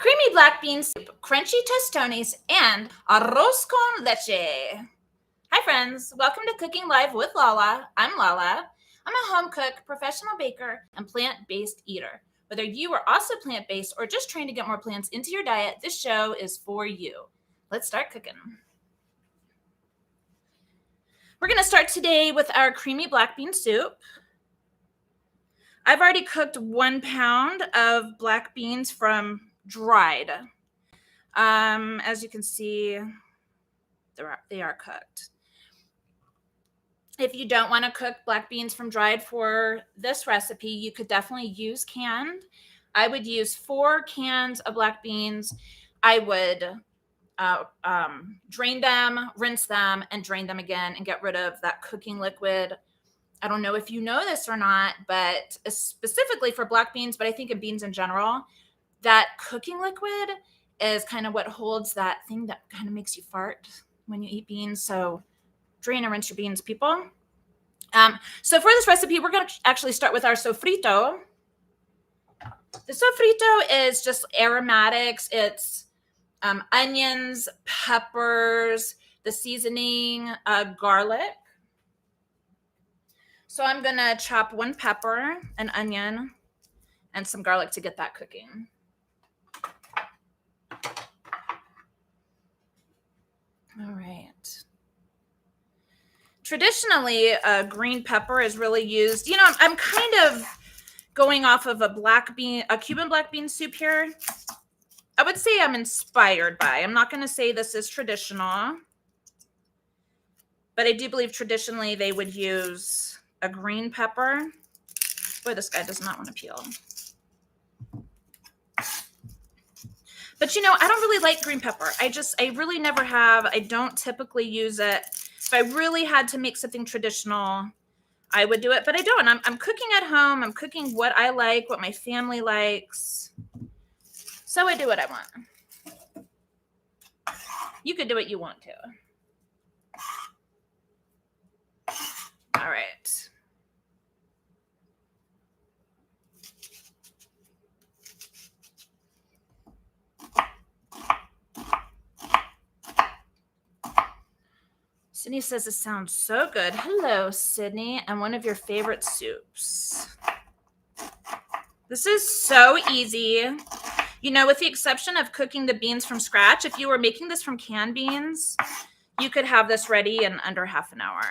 creamy black bean soup, crunchy tostones, and arroz con leche. Hi friends, welcome to Cooking Live with Lala. I'm Lala. I'm a home cook, professional baker, and plant-based eater. Whether you are also plant-based or just trying to get more plants into your diet, this show is for you. Let's start cooking. We're going to start today with our creamy black bean soup. I've already cooked 1 pound of black beans from dried. As you can see, they are cooked. If you don't want to cook black beans from dried for this recipe, you could definitely use canned. I would use 4 cans of black beans. I would drain them, rinse them, and drain them again and get rid of that cooking liquid. I don't know if you know this or not, but specifically for black beans, but I think in beans in general, that cooking liquid is kind of what holds that thing that kind of makes you fart when you eat beans. So drain and rinse your beans, people. So for this recipe, we're going to actually start with our sofrito. The sofrito is just aromatics. It's onions, peppers, the seasoning, garlic. So I'm going to chop 1 pepper, an onion, and some garlic to get that cooking. All right. Traditionally, green pepper is really used. You know, I'm kind of going off of a Cuban black bean soup here. I would say I'm inspired by. I'm not going to say this is traditional, but I do believe traditionally they would use a green pepper. Boy, this guy does not want to peel. But you know, I don't really like green pepper. I really never have. I don't typically use it. If I really had to make something traditional, I would do it, but I don't. I'm cooking at home. I'm cooking what I like, what my family likes. So I do what I want. You could do what you want to. All right. Sydney says it sounds so good. Hello, Sydney, and one of your favorite soups. This is so easy. You know, with the exception of cooking the beans from scratch, if you were making this from canned beans, you could have this ready in under half an hour.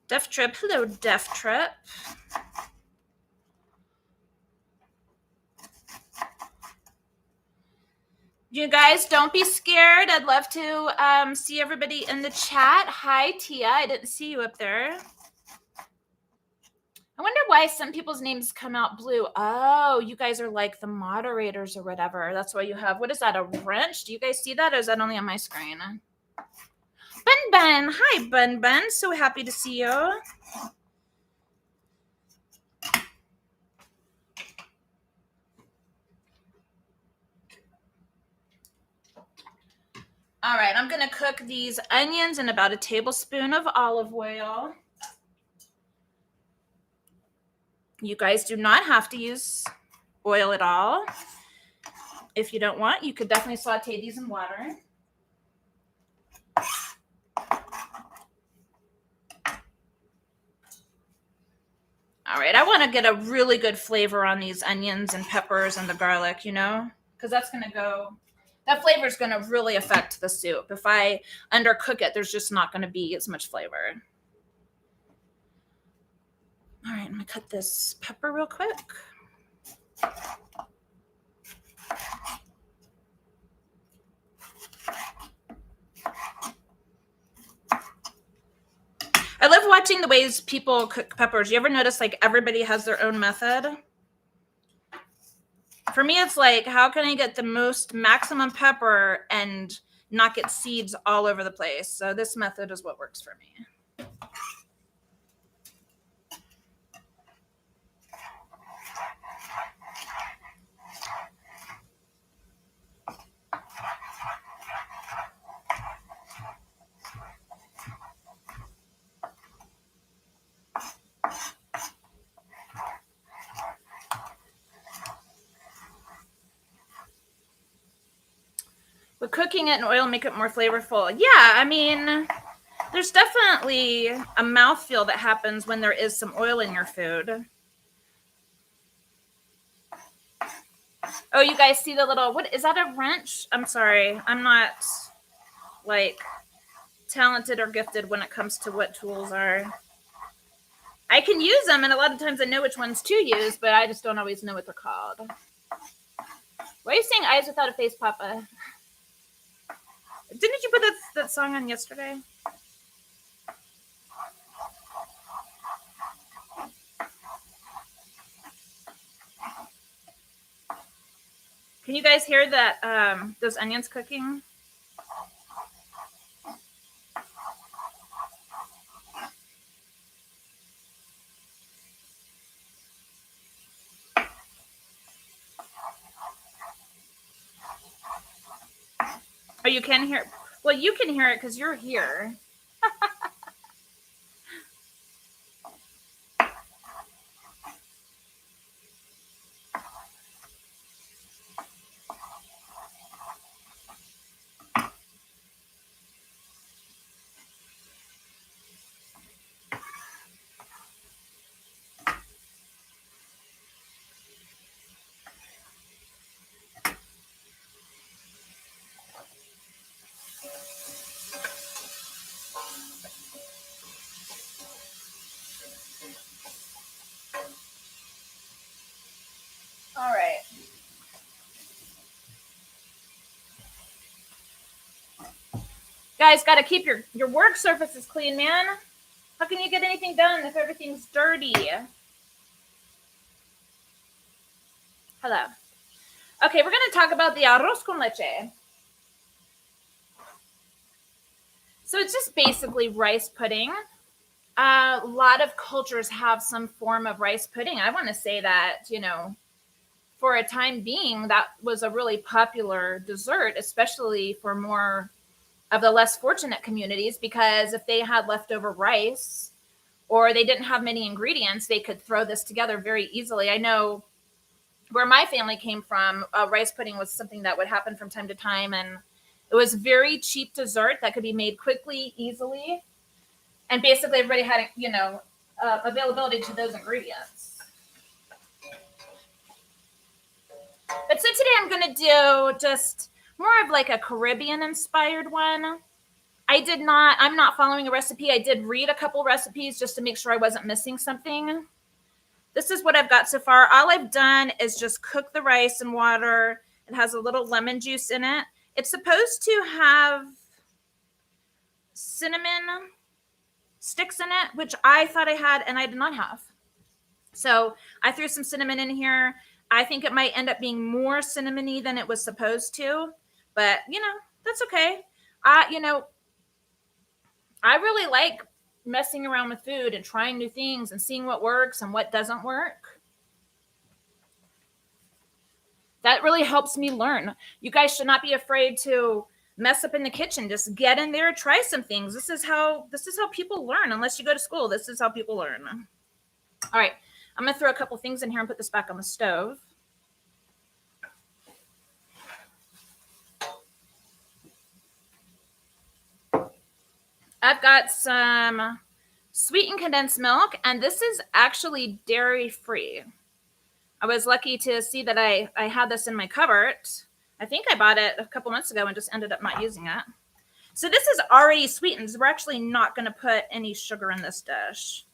Def Trip. Hello, Def Trip. You guys, don't be scared. I'd love to see everybody in the chat. Hi, Tia. I didn't see you up there. I wonder why some people's names come out blue. Oh, you guys are like the moderators or whatever. That's why you have, what is that, a wrench? Do you guys see that, or is that only on my screen? Bun Bun. Hi, Bun Bun. So happy to see you. All right, I'm going to cook these onions in about a tablespoon of olive oil. You guys do not have to use oil at all. If you don't want, you could definitely saute these in water. All right, I want to get a really good flavor on these onions and peppers and the garlic, you know, because that's going to go, that flavor is going to really affect the soup. If I undercook it, there's just not going to be as much flavor. All right, I'm going to cut this pepper real quick. I love watching the ways people cook peppers. You ever notice like everybody has their own method? For me, it's like, how can I get the most maximum pepper and not get seeds all over the place? So this method is what works for me. Would cooking it in oil make it more flavorful? Yeah, I mean, there's definitely a mouthfeel that happens when there is some oil in your food. Oh, you guys see the little, what is that, a wrench? I'm sorry. I'm not like talented or gifted when it comes to what tools are. I can use them, and a lot of times I know which ones to use, but I just don't always know what they're called. Why are you saying eyes without a face, Papa? Didn't you put that song on yesterday? Can you guys hear that? Those onions cooking? Oh, you can hear. Well, you can hear it because you're here. All right. Guys, got to keep your work surfaces clean, man. How can you get anything done if everything's dirty? Hello. Okay, we're going to talk about the arroz con leche. So it's just basically rice pudding. A lot of cultures have some form of rice pudding. I want to say that, for a time being, that was a really popular dessert, especially for more of the less fortunate communities, because if they had leftover rice or they didn't have many ingredients, they could throw this together very easily. I know where my family came from, rice pudding was something that would happen from time to time, and it was very cheap dessert that could be made quickly, easily, and basically everybody had, availability to those ingredients. But so today I'm going to do just more of like a Caribbean inspired one. I'm not following a recipe. I did read a couple recipes just to make sure I wasn't missing something. This is what I've got so far. All I've done is just cook the rice in water. It has a little lemon juice in it. It's supposed to have cinnamon sticks in it, which I thought I had and I did not have. So I threw some cinnamon in here. I think it might end up being more cinnamony than it was supposed to, but that's okay. I really like messing around with food and trying new things and seeing what works and what doesn't work. That really helps me learn. You guys should not be afraid to mess up in the kitchen. Just get in there, try some things. This is how people learn. Unless you go to school, this is how people learn. All right, I'm gonna throw a couple things in here and put this back on the stove. I've got some sweetened condensed milk, and this is actually dairy-free. I was lucky to see that I had this in my cupboard. I think I bought it a couple months ago and just ended up not using it. So this is already sweetened. So we're actually not going to put any sugar in this dish.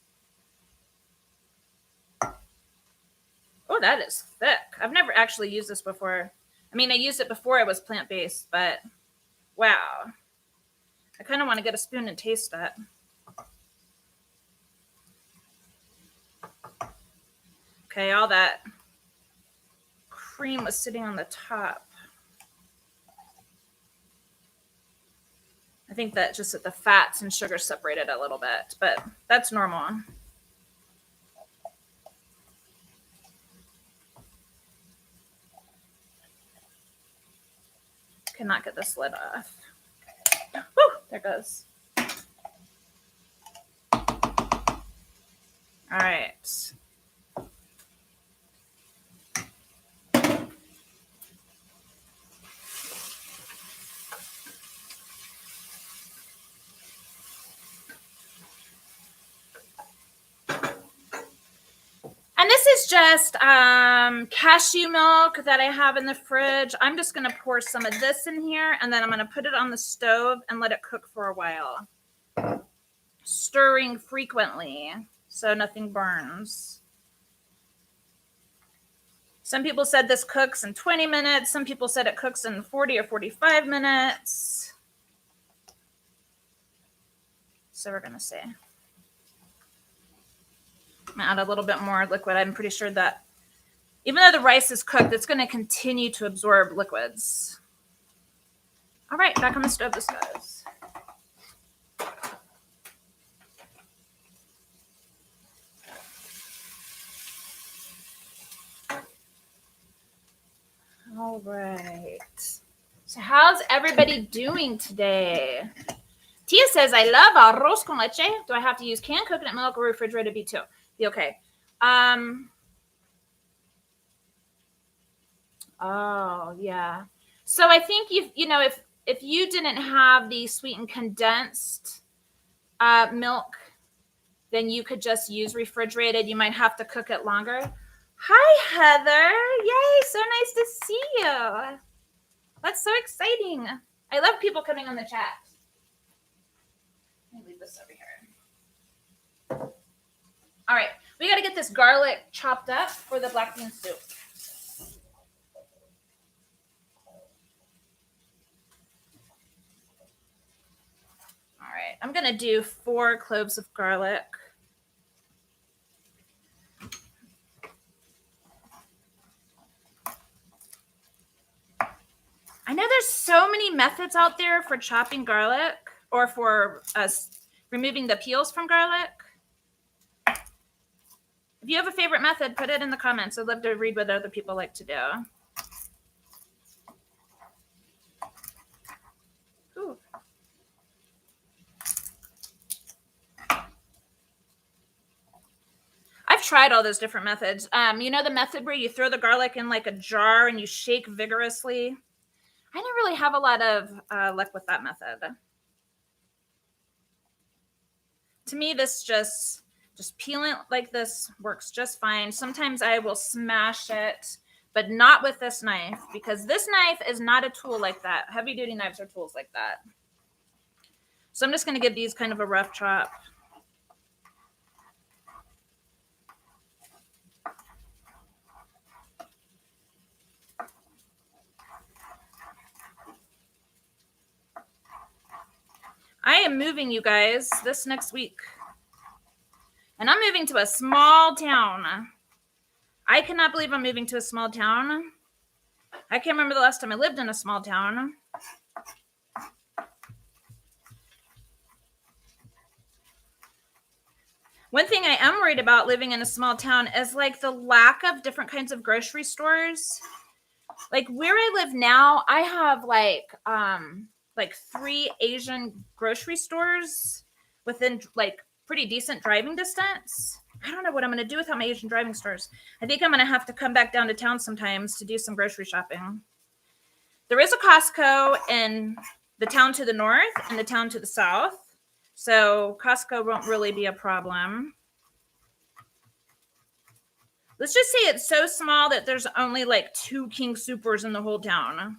Oh, that is thick. I've never actually used this before. I mean, I used it before it was plant-based, but wow. I kind of want to get a spoon and taste it. Okay, all that cream was sitting on the top. I think that just that the fats and sugar separated a little bit, but that's normal. Cannot get this lid off. Whew, there goes. All right. just cashew milk that I have in the fridge. I'm just going to pour some of this in here, and then I'm going to put it on the stove and let it cook for a while. Stirring frequently so nothing burns. Some people said this cooks in 20 minutes. Some people said it cooks in 40 or 45 minutes. So we're going to say. I'm going to add a little bit more liquid. I'm pretty sure that even though the rice is cooked, it's going to continue to absorb liquids. All right, back on the stove this goes. All right. So how's everybody doing today? Tia says, I love arroz con leche. Do I have to use canned coconut milk or refrigerated B2? Be okay. Oh, yeah. So I think if you didn't have the sweetened condensed milk, then you could just use refrigerated. You might have to cook it longer. Hi, Heather. Yay, so nice to see you. That's so exciting. I love people coming on the chat. Let me leave this over here. All right, we got to get this garlic chopped up for the black bean soup. All right, I'm going to do 4 cloves of garlic. I know there's so many methods out there for chopping garlic or for removing the peels from garlic. If you have a favorite method, put it in the comments. I'd love to read what other people like to do. Ooh. I've tried all those different methods. You know the method where you throw the garlic in like a jar and you shake vigorously? I didn't really have a lot of luck with that method. To me, this just peeling like this works just fine. Sometimes I will smash it, but not with this knife because this knife is not a tool like that. Heavy duty knives are tools like that. So I'm just going to give these kind of a rough chop. I am moving, you guys, this next week. And I'm moving to a small town. I cannot believe I'm moving to a small town. I can't remember the last time I lived in a small town. One thing I am worried about living in a small town is like the lack of different kinds of grocery stores. Like where I live now, I have like 3 Asian grocery stores within like pretty decent driving distance. I don't know what I'm going to do without my Asian driving stores. I think I'm going to have to come back down to town sometimes to do some grocery shopping. There is a Costco in the town to the north and the town to the south. So Costco won't really be a problem. Let's just say it's so small that there's only like 2 King Soopers in the whole town.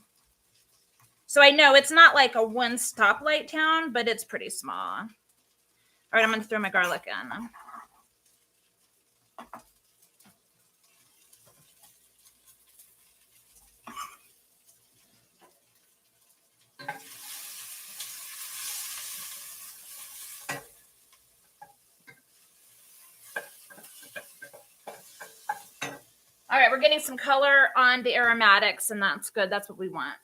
So I know it's not like a one stoplight town, but it's pretty small. All right, I'm going to throw my garlic in. All right, we're getting some color on the aromatics, and that's good. That's what we want.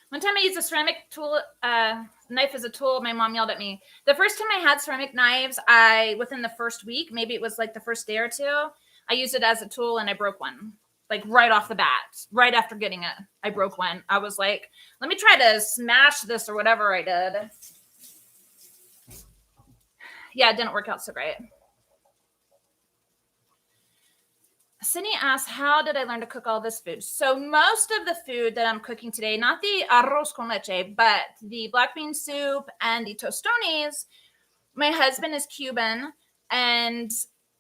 One time I used a ceramic knife as a tool. My mom yelled at me. The first time I had ceramic knives, within the first week, maybe it was like the first day or 2, I used it as a tool and I broke one. Like right off the bat, right after getting it, I broke one. I was like, let me try to smash this or whatever I did. Yeah, it didn't work out so great. Sydney asks, how did I learn to cook all this food? So most of the food that I'm cooking today, not the arroz con leche, but the black bean soup and the tostones, my husband is Cuban. And,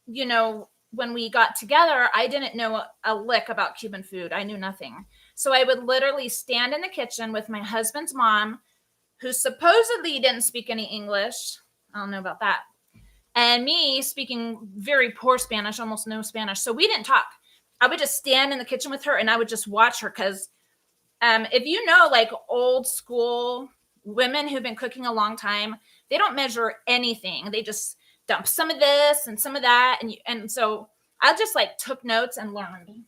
you know, when we got together, I didn't know a lick about Cuban food. I knew nothing. So I would literally stand in the kitchen with my husband's mom, who supposedly didn't speak any English. I don't know about that. And me speaking very poor Spanish, almost no Spanish. So we didn't talk. I would just stand in the kitchen with her and I would just watch her because if you know, like old school women who've been cooking a long time, they don't measure anything. They just dump some of this and some of that. And so I just like took notes and learned.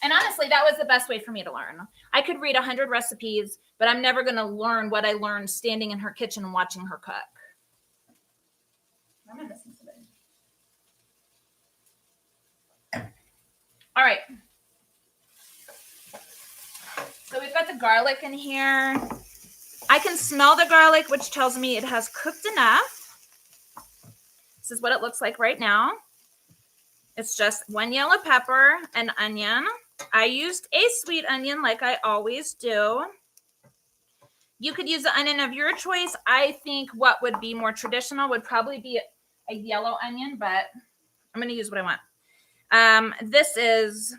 And honestly, that was the best way for me to learn. I could read 100 recipes, but I'm never going to learn what I learned standing in her kitchen and watching her cook. Am I missing something? All right. So we've got the garlic in here. I can smell the garlic, which tells me it has cooked enough. This is what it looks like right now. It's just 1 yellow pepper, an onion. I used a sweet onion like I always do. You could use the onion of your choice. I think what would be more traditional would probably be a yellow onion, but I'm going to use what I want. This is,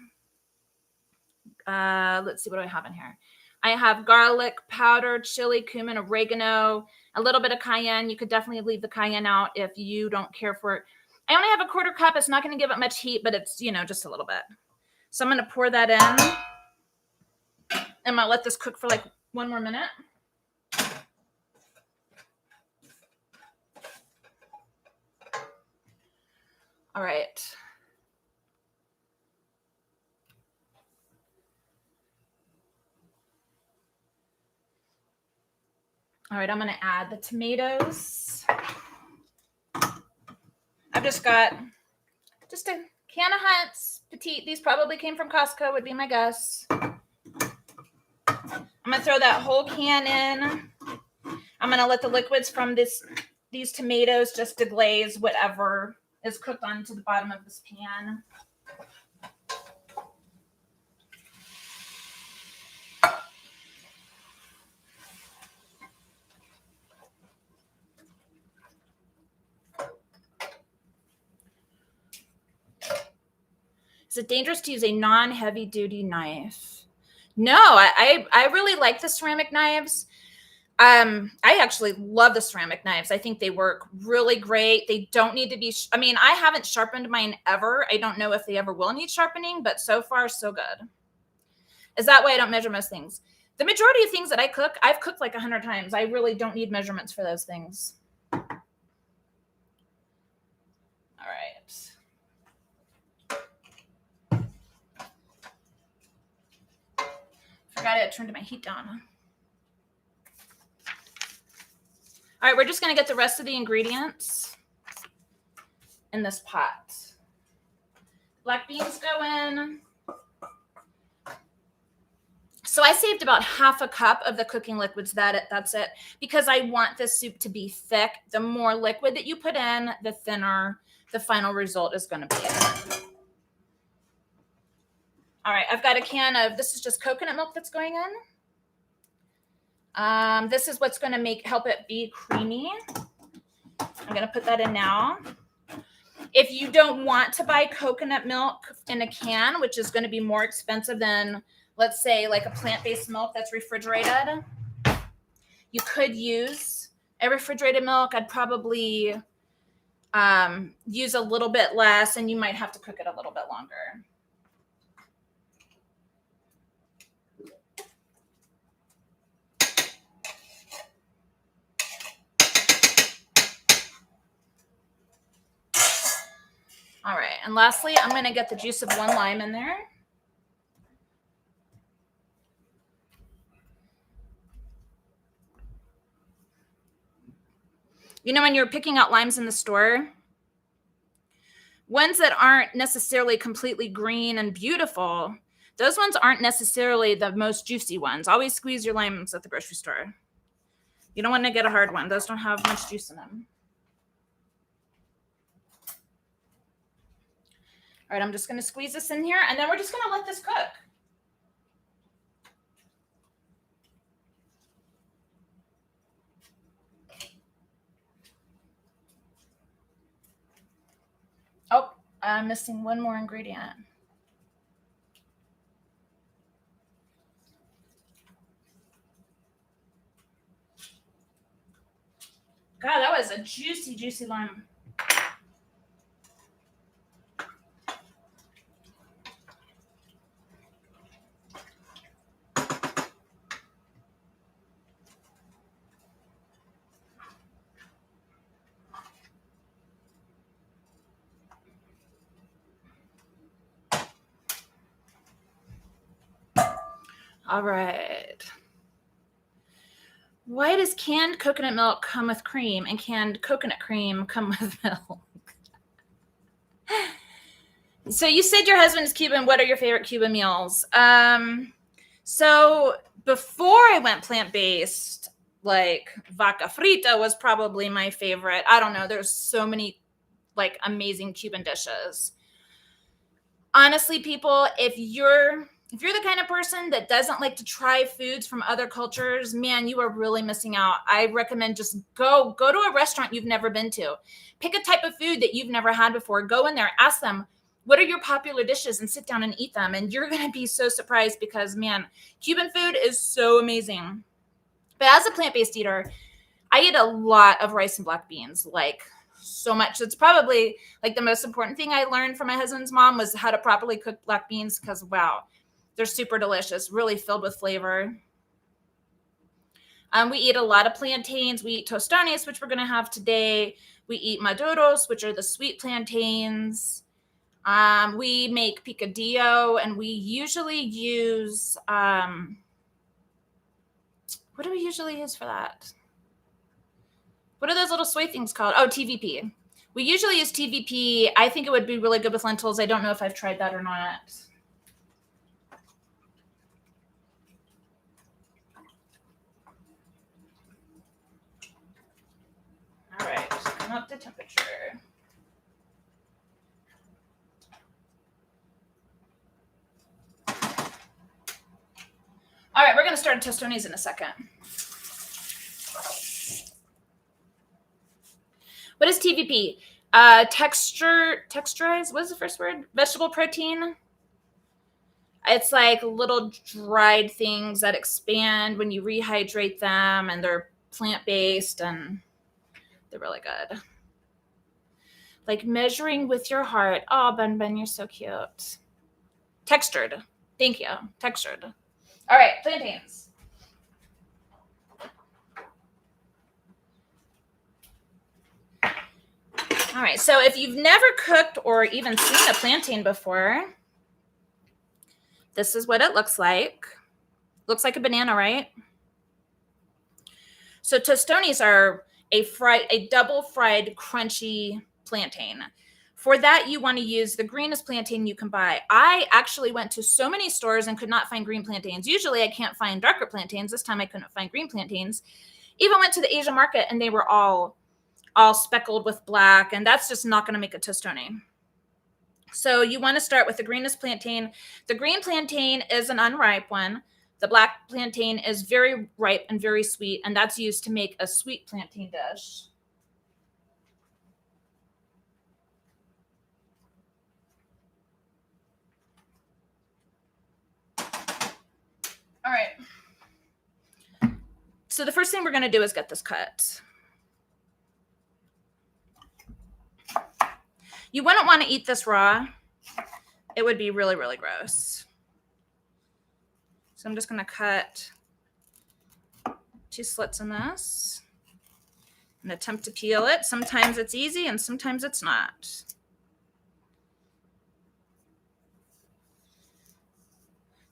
let's see what do I have in here. I have garlic powder, chili, cumin, oregano, a little bit of cayenne. You could definitely leave the cayenne out if you don't care for it. I only have a 1/4 cup. It's not going to give it much heat, but it's, you know, just a little bit. So I'm going to pour that in. I'm going to let this cook for like 1 more minute. All right. All right, I'm going to add the tomatoes. I've just got just a can of Hunt's Petite. These probably came from Costco, would be my guess. I'm going to throw that whole can in. I'm going to let the liquids from these tomatoes just deglaze whatever is cooked onto the bottom of this pan. Is it dangerous to use a non-heavy duty knife? No, I really like the ceramic knives. I actually love the ceramic knives. I think they work really great. They don't need to be, I mean, I haven't sharpened mine ever. I don't know if they ever will need sharpening, but so far, so good. Is that why I don't measure most things? The majority of things that I cook, I've cooked like 100 times. I really don't need measurements for those things. All right. Forgot I turned my heat down. All right, we're just going to get the rest of the ingredients in this pot. Black beans go in. So I saved about 1/2 cup of the cooking liquids. That's it, because I want this soup to be thick. The more liquid that you put in, the thinner the final result is going to be. All right, I've got a can of, this is just coconut milk that's going in. This is what's going to help it be creamy. I'm going to put that in now. If you don't want to buy coconut milk in a can, which is going to be more expensive than, let's say, like a plant-based milk that's refrigerated, you could use a refrigerated milk. I'd probably use a little bit less, and you might have to cook it a little bit longer. All right, and lastly, I'm going to get the juice of 1 lime in there. You know, when you're picking out limes in the store, ones that aren't necessarily completely green and beautiful, those ones aren't necessarily the most juicy ones. Always squeeze your limes at the grocery store. You don't want to get a hard one. Those don't have much juice in them. All right, I'm just going to squeeze this in here, and then we're just going to let this cook. Oh, I'm missing one more ingredient. God, that was a juicy, juicy lime. All right. Why does canned coconut milk come with cream and canned coconut cream come with milk? So you said your husband is Cuban. What are your favorite Cuban meals? So before I went plant-based, like vaca frita was probably my favorite. I don't know. There's so many like amazing Cuban dishes. Honestly, people, if you're the kind of person that doesn't like to try foods from other cultures, man, you are really missing out. I recommend just go to a restaurant you've never been to. Pick a type of food that you've never had before. Go in there, ask them, what are your popular dishes, and sit down and eat them. And you're going to be so surprised because, man, Cuban food is so amazing. But as a plant-based eater, I eat a lot of rice and black beans, like so much. It's probably like the most important thing I learned from my husband's mom was how to properly cook black beans because, wow, they're super delicious, really filled with flavor. We eat a lot of plantains. We eat tostones, which we're going to have today. We eat maduros, which are the sweet plantains. We make picadillo, and we usually use, what do we usually use for that? What are those little soy things called? Oh, TVP. We usually use TVP. I think it would be really good with lentils. I don't know if I've tried that or not. All right, just come up to temperature. All right, we're going to start tostones in a second. What is TVP? Texturized, what is the first word? Vegetable protein. It's like little dried things that expand when you rehydrate them, and they're plant-based, and they're really good. Like measuring with your heart. Oh, Ben, you're so cute. Textured. Thank you. Textured. All right, plantains. All right, so if you've never cooked or even seen a plantain before, this is what it looks like. Looks like a banana, right? So tostones are a double fried crunchy plantain. For that, you want to use the greenest plantain you can buy. I actually went to so many stores and could not find green plantains. Usually I can't find darker plantains. This time I couldn't find green plantains. Even went to the Asian market and they were all speckled with black, and that's just not going to make a tostone. So you want to start with the greenest plantain. The green plantain is an unripe one. The black plantain is very ripe and very sweet, and that's used to make a sweet plantain dish. All right. So the first thing we're going to do is get this cut. You wouldn't want to eat this raw. It would be really, really gross. So I'm just going to cut 2 slits in this and attempt to peel it. Sometimes it's easy and sometimes it's not.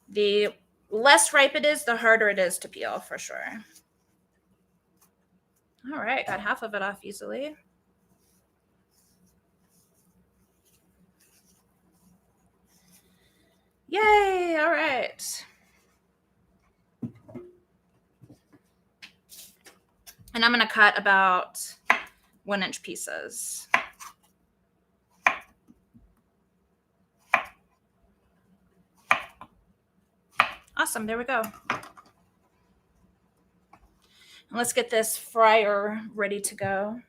The less ripe it is, the harder it is to peel for sure. All right, got half of it off easily. Yay, all right. And I'm going to cut about 1-inch pieces. Awesome. There we go. And let's get this fryer ready to go.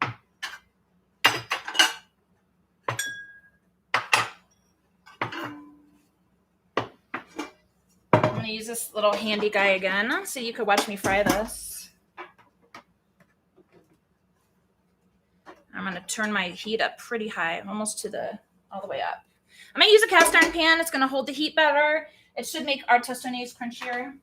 I'm going to use this little handy guy again so you could watch me fry this. I'm going to turn my heat up pretty high, almost to all the way up. I'm going to use a cast iron pan. It's going to hold the heat better. It should make our tostones crunchier.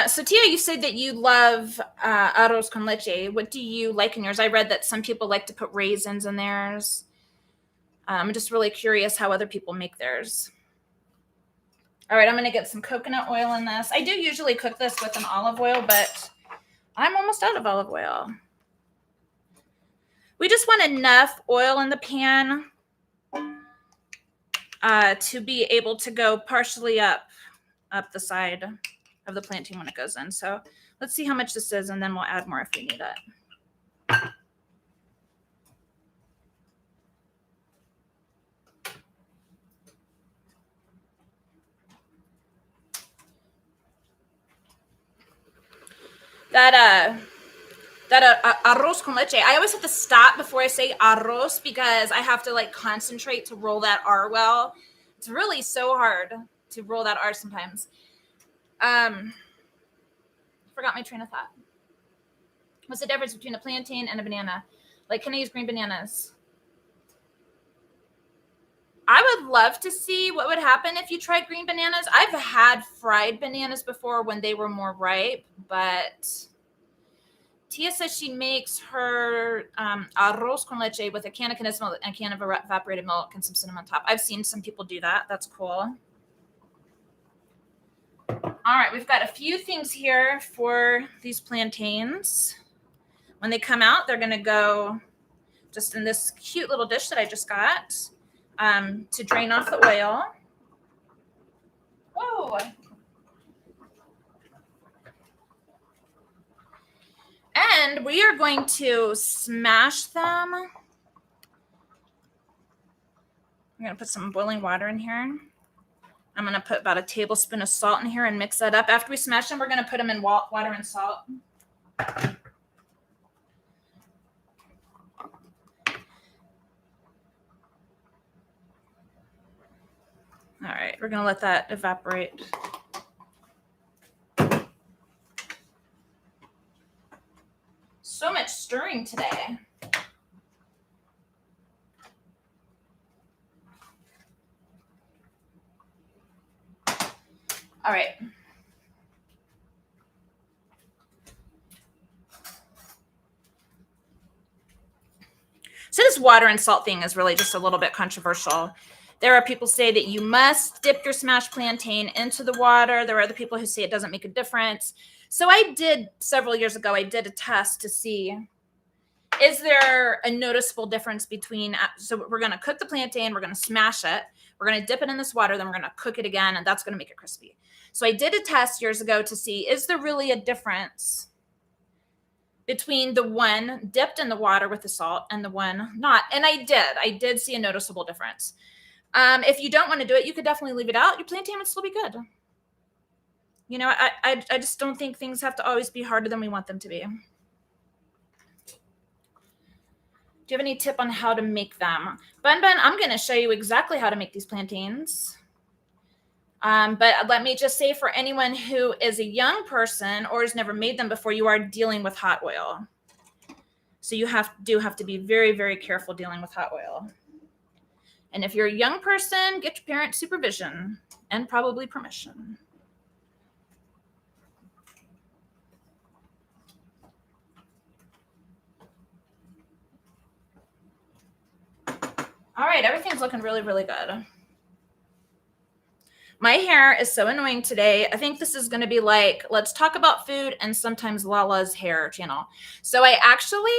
So Tia, you said that you love arroz con leche. What do you like in yours? I read that some people like to put raisins in theirs. I'm just really curious how other people make theirs. All right, I'm going to get some coconut oil in this. I do usually cook this with an olive oil, but I'm almost out of olive oil. We just want enough oil in the pan to be able to go partially up the side of the plantain when it goes in. So let's see how much this is, and then we'll add more if we need it. That arroz con leche, I always have to stop before I say arroz because I have to like concentrate to roll that R well. It's really so hard to roll that R sometimes. Forgot my train of thought. What's the difference between a plantain and a banana? Like, can I use green bananas? I would love to see what would happen if you tried green bananas. I've had fried bananas before when they were more ripe, but Tia says she makes her arroz con leche with a can of condensed milk and a can of evaporated milk and some cinnamon on top. I've seen some people do that. That's cool. All right, we've got a few things here for these plantains. When they come out, they're going to go just in this cute little dish that I just got to drain off the oil. Whoa. And we are going to smash them. I'm going to put some boiling water in here. I'm going to put about a tablespoon of salt in here and mix that up. After we smash them, we're going to put them in water and salt. All right, we're going to let that evaporate. So much stirring today. All right. So this water and salt thing is really just a little bit controversial. There are people who say that you must dip your smashed plantain into the water. There are other people who say it doesn't make a difference. So I did, several years ago, I did a test to see, is there a noticeable difference between, so we're going to cook the plantain, we're going to smash it, we're going to dip it in this water, then we're going to cook it again, and that's going to make it crispy. So I did a test years ago to see, is there really a difference between the one dipped in the water with the salt and the one not? And I did see a noticeable difference. If you don't want to do it, you could definitely leave it out. Your plantain would still be good. You know, I just don't think things have to always be harder than we want them to be. Do you have any tip on how to make them? Bun, I'm going to show you exactly how to make these plantains. But let me just say, for anyone who is a young person or has never made them before, you are dealing with hot oil. So you do have to be very, very careful dealing with hot oil. And if you're a young person, get your parent supervision and probably permission. All right, everything's looking really, really good. My hair is so annoying today. I think this is going to be like, let's talk about food and sometimes Lala's hair channel. So I actually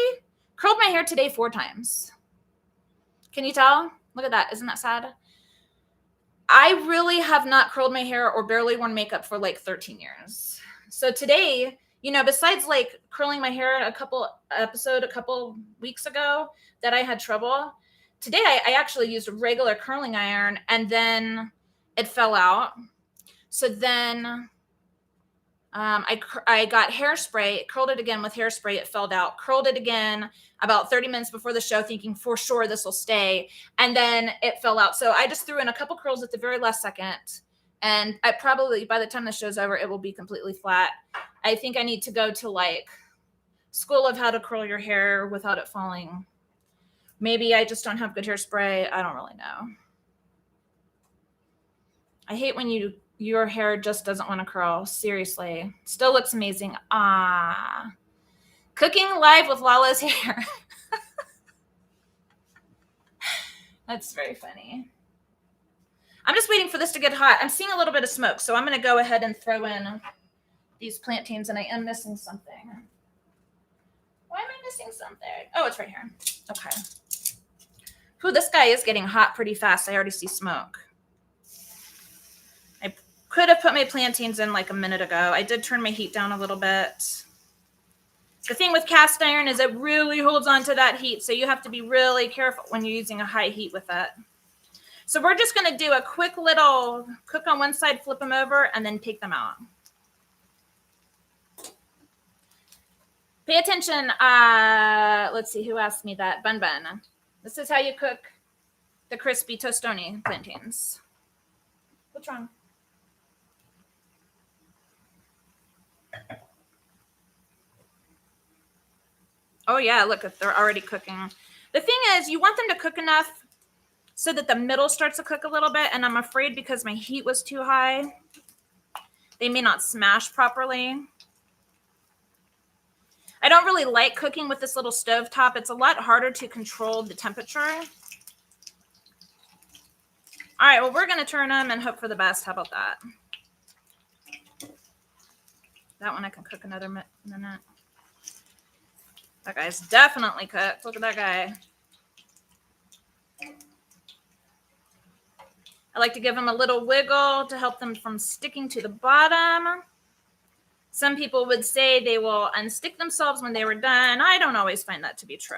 curled my hair today 4 times. Can you tell? Look at that. Isn't that sad? I really have not curled my hair or barely worn makeup for like 13 years. So today, you know, besides like curling my hair a couple weeks ago that I had trouble, today I actually used a regular curling iron and then it fell out. So then I got hairspray, curled it again with hairspray. It fell out, curled it again about 30 minutes before the show, thinking for sure this will stay. And then it fell out. So I just threw in a couple curls at the very last second. And I probably, by the time the show's over, it will be completely flat. I think I need to go to like school of how to curl your hair without it falling. Maybe I just don't have good hairspray. I don't really know. I hate when your hair just doesn't want to curl. Seriously. Still looks amazing. Cooking live with Lala's hair. That's very funny. I'm just waiting for this to get hot. I'm seeing a little bit of smoke, so I'm going to go ahead and throw in these plantains, and I am missing something. Why am I missing something? Oh, it's right here. Okay. Ooh, this guy is getting hot pretty fast. I already see smoke. I could have put my plantains in like a minute ago. I did turn my heat down a little bit. The thing with cast iron is it really holds on to that heat, so you have to be really careful when you're using a high heat with it. So we're just going to do a quick little cook on one side, flip them over, and then take them out. Pay attention. Let's see who asked me that. Bun Bun. This is how you cook the crispy Tostone plantains. What's wrong? Oh, yeah, look, they're already cooking. The thing is, you want them to cook enough so that the middle starts to cook a little bit, and I'm afraid because my heat was too high, they may not smash properly. I don't really like cooking with this little stove top. It's a lot harder to control the temperature. All right, well, we're going to turn them and hope for the best. How about that? That one I can cook another minute. That guy's definitely cooked. Look at that guy. I like to give them a little wiggle to help them from sticking to the bottom. Some people would say they will unstick themselves when they were done. I don't always find that to be true.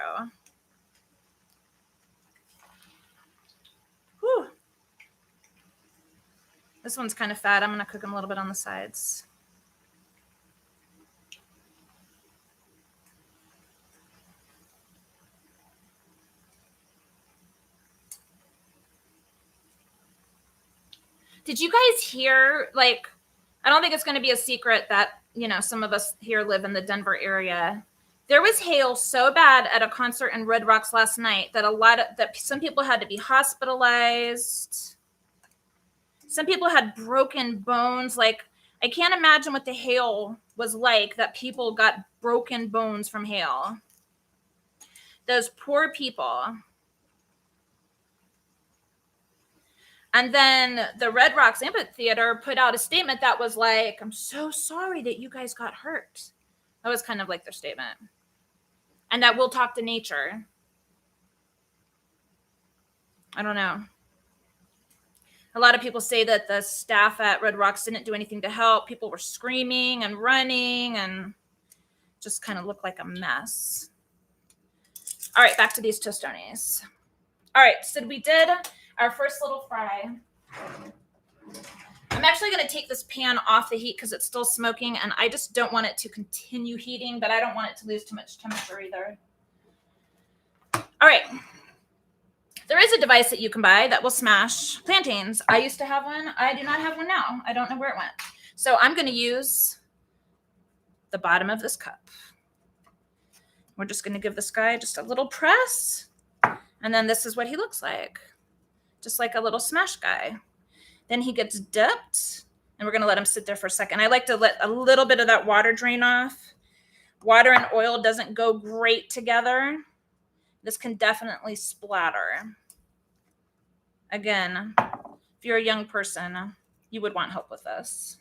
Whew. This one's kind of fat. I'm going to cook them a little bit on the sides. Did you guys hear, like, I don't think it's going to be a secret that, you know, some of us here live in the Denver area. There was hail so bad at a concert in Red Rocks last night that some people had to be hospitalized. Some people had broken bones. Like, I can't imagine what the hail was like that people got broken bones from hail. Those poor people. And then the Red Rocks Amphitheater put out a statement that was like, I'm so sorry that you guys got hurt. That was kind of like their statement. And that we'll talk to nature. I don't know. A lot of people say that the staff at Red Rocks didn't do anything to help. People were screaming and running and just kind of looked like a mess. All right, back to these tostones. All right, so we did our first little fry. I'm actually going to take this pan off the heat because it's still smoking, and I just don't want it to continue heating, but I don't want it to lose too much temperature either. All right. There is a device that you can buy that will smash plantains. I used to have one. I do not have one now. I don't know where it went. So I'm going to use the bottom of this cup. We're just going to give this guy just a little press, and then this is what he looks like. Just like a little smash guy. Then he gets dipped, and we're going to let him sit there for a second. I like to let a little bit of that water drain off. Water and oil doesn't go great together. This can definitely splatter. Again, if you're a young person, you would want help with this.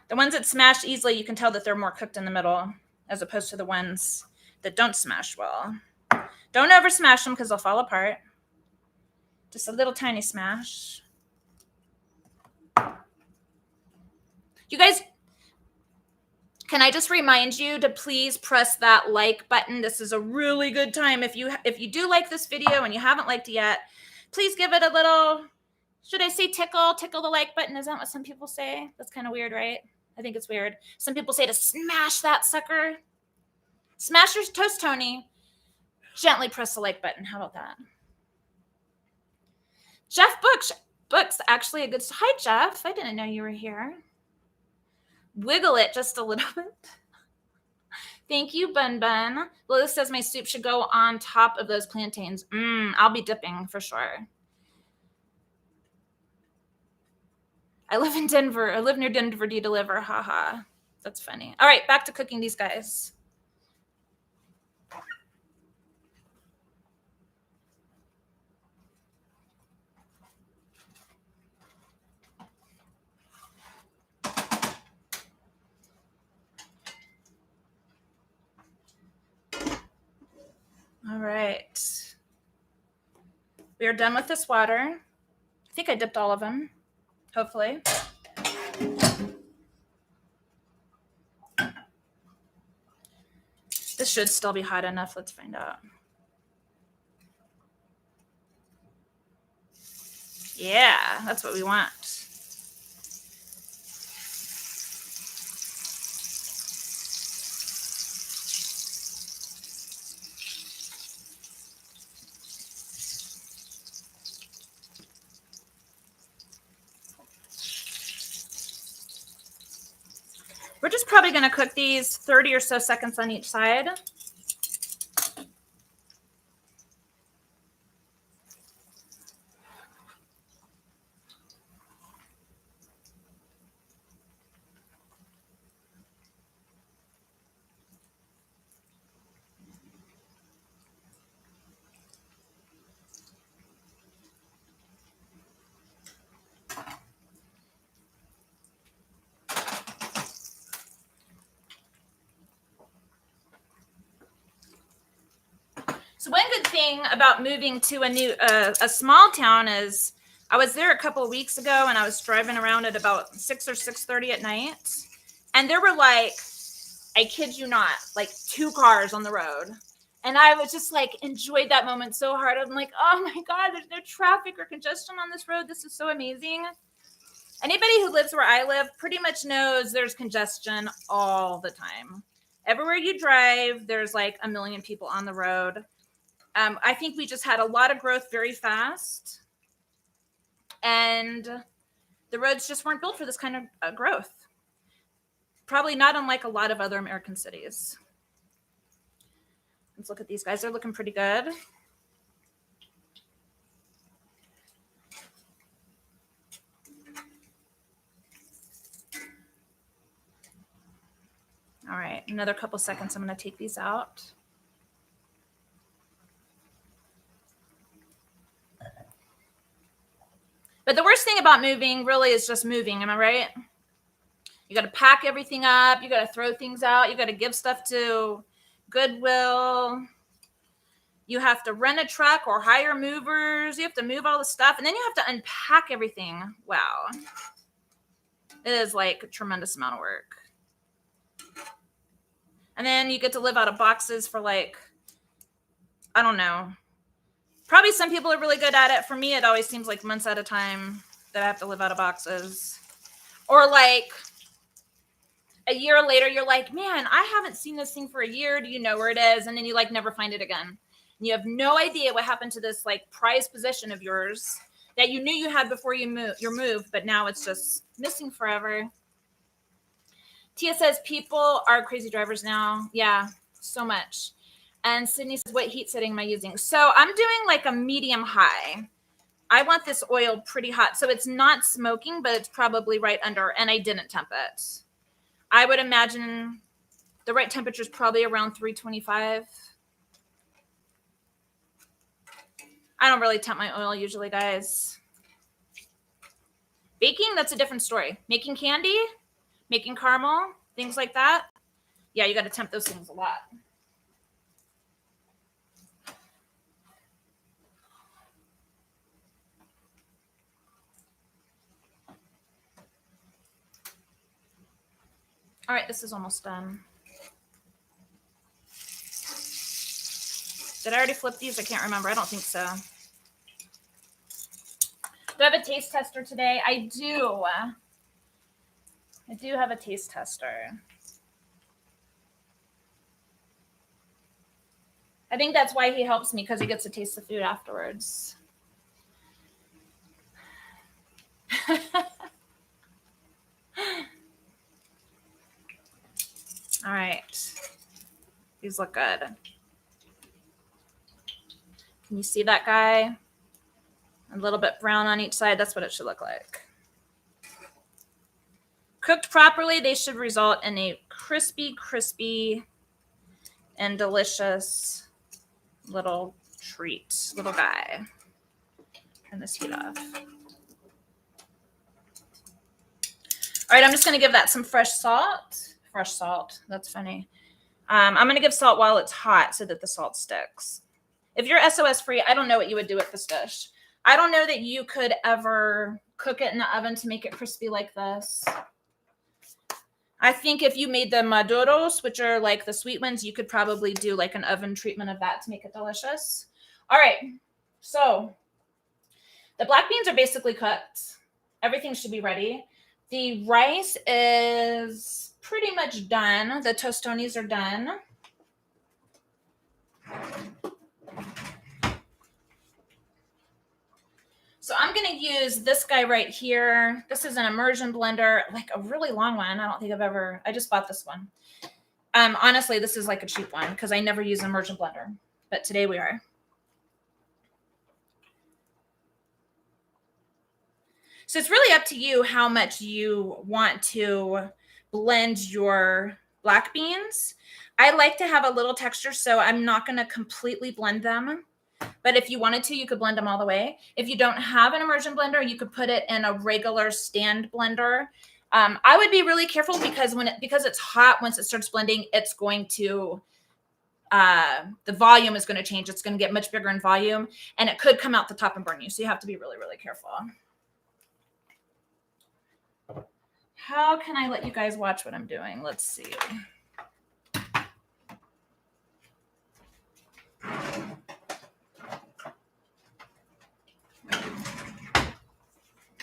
The ones that smash easily, you can tell that they're more cooked in the middle as opposed to the ones that don't smash well. Don't over smash them because they'll fall apart. Just a little tiny smash. You guys, can I just remind you to please press that like button? This is a really good time. If you do like this video and you haven't liked it yet, please give it a little, should I say tickle the like button? Isn't that what some people say? That's kind of weird, right? I think it's weird. Some people say to smash that sucker. Smash your toast, Tony. Gently press the like button. How about that? Jeff Book's actually a good. Hi, Jeff. I didn't know you were here. Wiggle it just a little bit. Thank you, Bun Bun. Lily says my soup should go on top of those plantains. I'll be dipping for sure. I live in Denver. I live near Denver. Do you deliver? Haha. That's funny. All right, back to cooking these guys. All right. We are done with this water. I think I dipped all of them, hopefully. This should still be hot enough. Let's find out. Yeah, that's what we want. We're just probably going to cook these 30 or so seconds on each side. So one good thing about moving to a small town is I was there a couple of weeks ago and I was driving around at about 6 or 6:30 at night. And there were like, I kid you not, like 2 cars on the road. And I was just like, enjoyed that moment so hard. I'm like, oh my God, there's no traffic or congestion on this road. This is so amazing. Anybody who lives where I live pretty much knows there's congestion all the time. Everywhere you drive, there's like a million people on the road. I think we just had a lot of growth very fast. And the roads just weren't built for this kind of growth. Probably not unlike a lot of other American cities. Let's look at these guys. They're looking pretty good. All right, another couple seconds. I'm going to take these out. But the worst thing about moving really is just moving. Am I right? You got to pack everything up. You got to throw things out. You got to give stuff to Goodwill. You have to rent a truck or hire movers. You have to move all the stuff. And then you have to unpack everything. Wow. It is like a tremendous amount of work. And then you get to live out of boxes for like, I don't know. Probably some people are really good at it. For me, it always seems like months at a time that I have to live out of boxes. Or like a year later, you're like, man, I haven't seen this thing for a year. Do you know where it is? And then you like never find it again. And you have no idea what happened to this like prized possession of yours that you knew you had before you moved, but now it's just missing forever. Tia says people are crazy drivers now. Yeah, so much. And Sydney says, what heat setting am I using? So I'm doing like a medium high. I want this oil pretty hot. So it's not smoking, but it's probably right under, and I didn't temp it. I would imagine the right temperature is probably around 325. I don't really tempt my oil usually, guys. Baking, that's a different story. Making candy, making caramel, things like that. Yeah, you got to tempt those things a lot. All right, this is almost done. Did I already flip these? I can't remember. I don't think so. Do I have a taste tester today? I do. I do have a taste tester. I think that's why he helps me, because he gets to taste the food afterwards. All right. These look good. Can you see that guy? A little bit brown on each side. That's what it should look like. Cooked properly, they should result in a crispy, and delicious little treat. Little guy. Turn this heat off. All right, I'm just going to give that some fresh salt. Fresh salt. That's funny. I'm going to give salt while it's hot so that the salt sticks. If you're SOS free, I don't know what you would do with this dish. I don't know that you could ever cook it in the oven to make it crispy like this. I think if you made the maduros, which are like the sweet ones, you could probably do like an oven treatment of that to make it delicious. All right, so the black beans are basically cooked. Everything should be ready. The rice is pretty much done. The tostones are done. So I'm going to use this guy right here. This is an immersion blender, like a really long one. I just bought this one. Honestly, this is like a cheap one because I never use an immersion blender, but today we are. So it's really up to you how much you want to blend your black beans. I like to have a little texture, so I'm not going to completely blend them. But if you wanted to, you could blend them all the way. If you don't have an immersion blender, you could put it in a regular stand blender. I would be really careful because because it's hot, once it starts blending, it's going to, the volume is going to change. It's going to get much bigger in volume, and it could come out the top and burn you. So you have to be really, really careful. How can I let you guys watch what I'm doing? Let's see.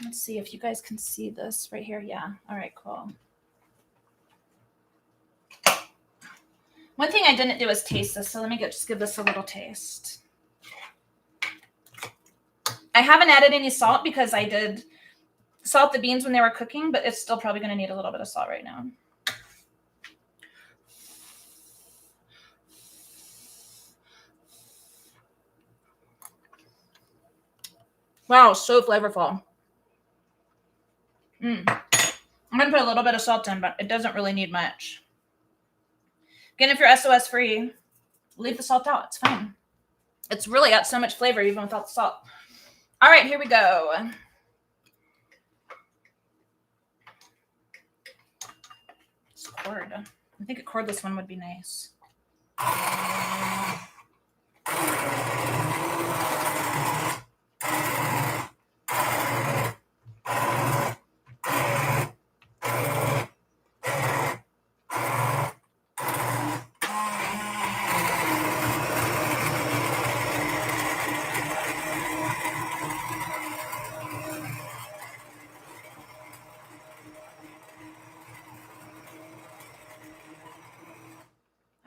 Let's see if you guys can see this right here. Yeah. All right, cool. One thing I didn't do is taste this, so let me just give this a little taste. I haven't added any salt because I did salt the beans when they were cooking, but it's still probably going to need a little bit of salt right now. Wow, so flavorful. I'm going to put a little bit of salt in, but it doesn't really need much. Again, if you're SOS free, leave the salt out. It's fine. It's really got so much flavor even without the salt. All right, here we go. It's cord. I think a cordless one would be nice.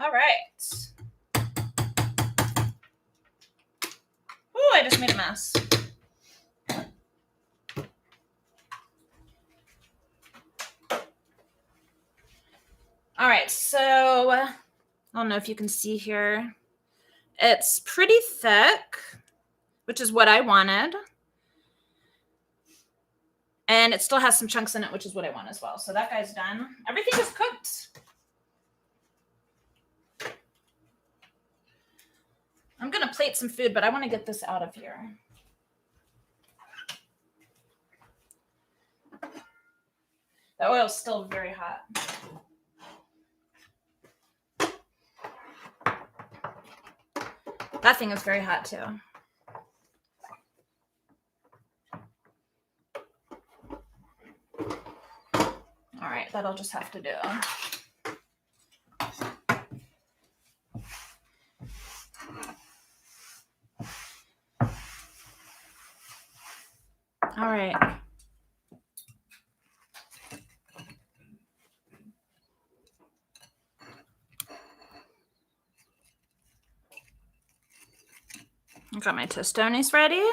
All right. Ooh, I just made a mess. All right, so I don't know if you can see here. It's pretty thick, which is what I wanted. And it still has some chunks in it, which is what I want as well. So that guy's done. Everything is cooked. I'm going going to plate some food, but I want to get this out of here. The oil's still very hot. That thing is very hot too. All right, that'll just have to do. All right. I got my Tostones ready.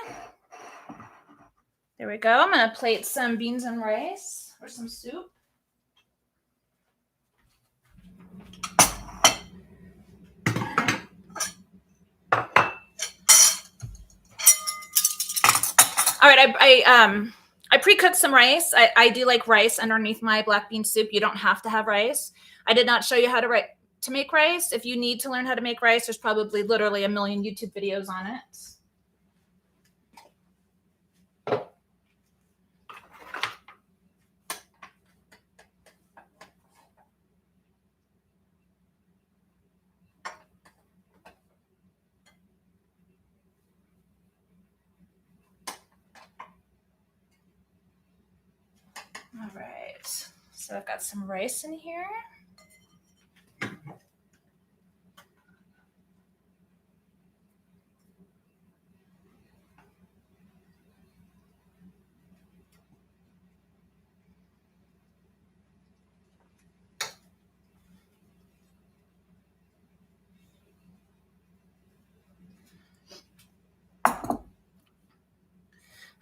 There we go. I'm going to plate some beans and rice or some soup. All right, I pre-cooked some rice. I do like rice underneath my black bean soup. You don't have to have rice. I did not show you how to make rice. If you need to learn how to make rice, there's probably literally a million YouTube videos on it. All right, so I've got some rice in here.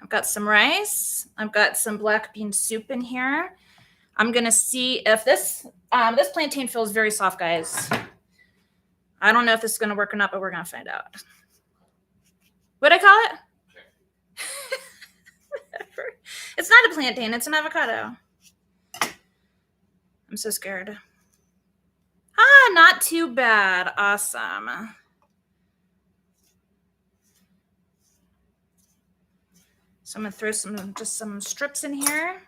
I've got some rice. I've got some black bean soup in here. I'm going to see if this plantain feels very soft, guys. I don't know if this is going to work or not, but we're going to find out. What'd I call it? It's not a plantain. It's an avocado. I'm so scared. Ah, not too bad. Awesome. So I'm going to throw just some strips in here.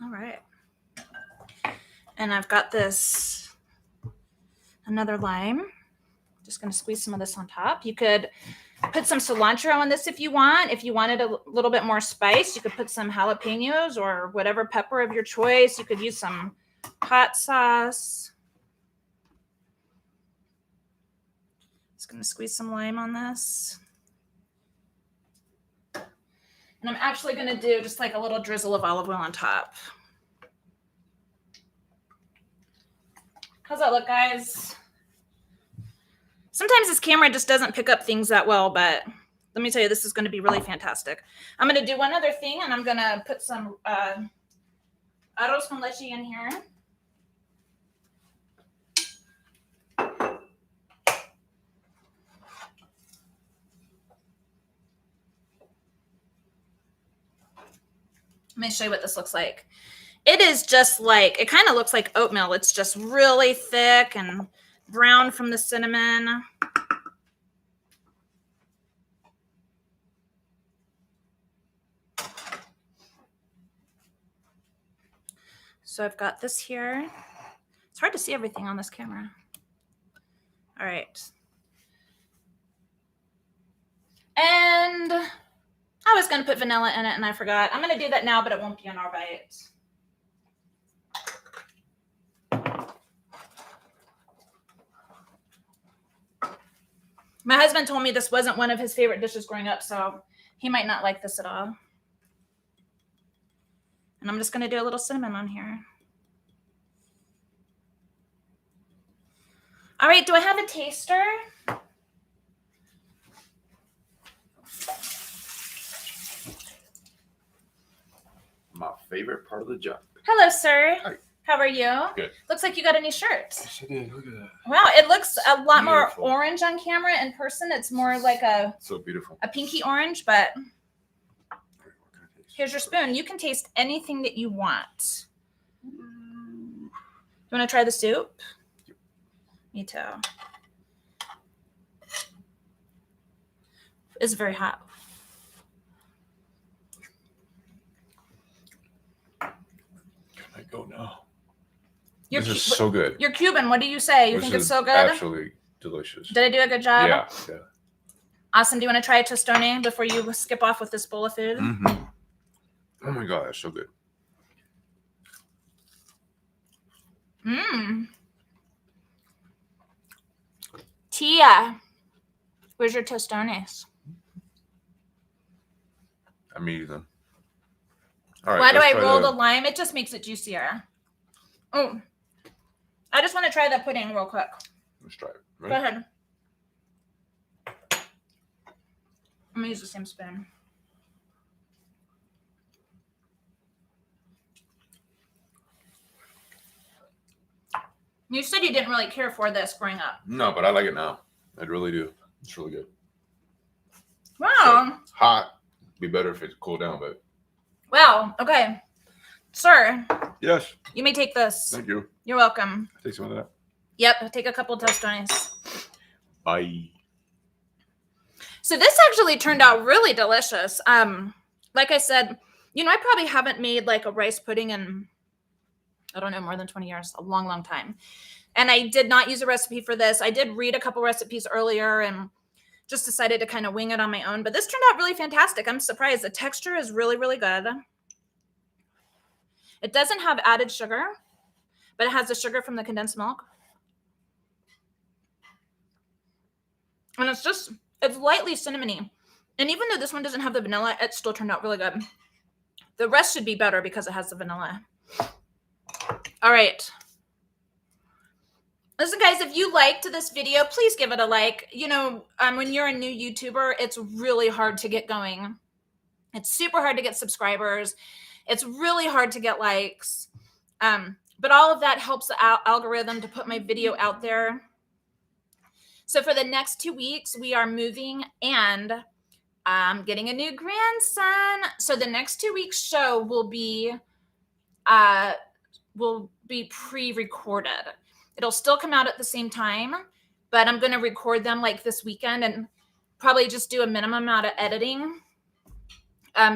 All right. And I've got another lime. Just going to squeeze some of this on top. You could put some cilantro on this if you want. If you wanted a little bit more spice, you could put some jalapenos or whatever pepper of your choice. You could use some hot sauce. Just going to squeeze some lime on this. And I'm actually going to do just like a little drizzle of olive oil on top. How's that look, guys? Sometimes this camera just doesn't pick up things that well, but let me tell you, this is going to be really fantastic. I'm going to do one other thing, and I'm going to put some Arroz con Leche in here. Let me show you what this looks like. It is just like, it kind of looks like oatmeal. It's just really thick and brown from the cinnamon. So I've got this here. It's hard to see everything on this camera. All right. And I was going to put vanilla in it and I forgot. I'm going to do that now, but it won't be on our bite. My husband told me this wasn't one of his favorite dishes growing up, so he might not like this at all. And I'm just going to do a little cinnamon on here. All right, do I have a taster? My favorite part of the job. Hello, sir. Hi. How are you? Good. Looks like you got a new shirt. Yes, I did. Look at that. Wow, it looks a lot more Beautiful. orange on camera. In person, it's more like a So beautiful. pinky orange, but What can I taste? Here's your spoon. You can taste anything that you want. You want to try the soup? Me too. It's very hot. Can I go now? You're this is so good. You're Cuban. What do you say? You think it's so good? Absolutely delicious. Did I do a good job? Yeah. Awesome. Do you want to try a tostone before you skip off with this bowl of food? Mm-hmm. Oh my God, that's so good. Tia, where's your tostones? I'm eating them. All right, why do I roll the lime? It just makes it juicier. Oh, I just want to try that pudding real quick. Let's try it. Ready? Go ahead. I'm gonna use the same spoon. You said you didn't really care for this growing up. No, but I like it now. I really do. It's really good. Wow. So, hot. Be better if it cooled down, but. Wow. Okay. Sir. Yes. You may take this. Thank you. You're welcome. Take some of that. Yep. Take a couple of tostones. Bye. So this actually turned out really delicious. Like I said, I probably haven't made like a rice pudding in, I don't know, more than 20 years, a long, long time. And I did not use a recipe for this. I did read a couple recipes earlier and just decided to kind of wing it on my own. But this turned out really fantastic. I'm surprised. The texture is really, really good. It doesn't have added sugar, but it has the sugar from the condensed milk. And it's lightly cinnamony. And even though this one doesn't have the vanilla, it still turned out really good. The rest should be better because it has the vanilla. All right. Listen, guys, if you liked this video, please give it a like. When you're a new YouTuber, it's really hard to get going. It's super hard to get subscribers. It's really hard to get likes. But all of that helps the algorithm to put my video out there. So for the next 2 weeks, we are moving and getting a new grandson. So the next 2 weeks show will be pre-recorded. It'll still come out at the same time, but I'm going to record them like this weekend and probably just do a minimum amount of editing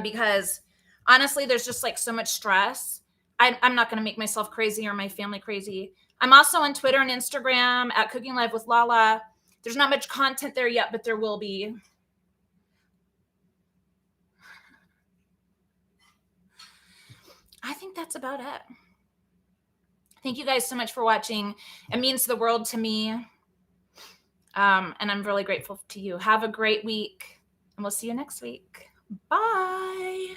because honestly, there's just like so much stress. I'm not going to make myself crazy or my family crazy. I'm also on Twitter and Instagram at Cooking Live with Lala. There's not much content there yet, but there will be. I think that's about it. Thank you guys so much for watching. It means the world to me. And I'm really grateful to you. Have a great week, and we'll see you next week. Bye.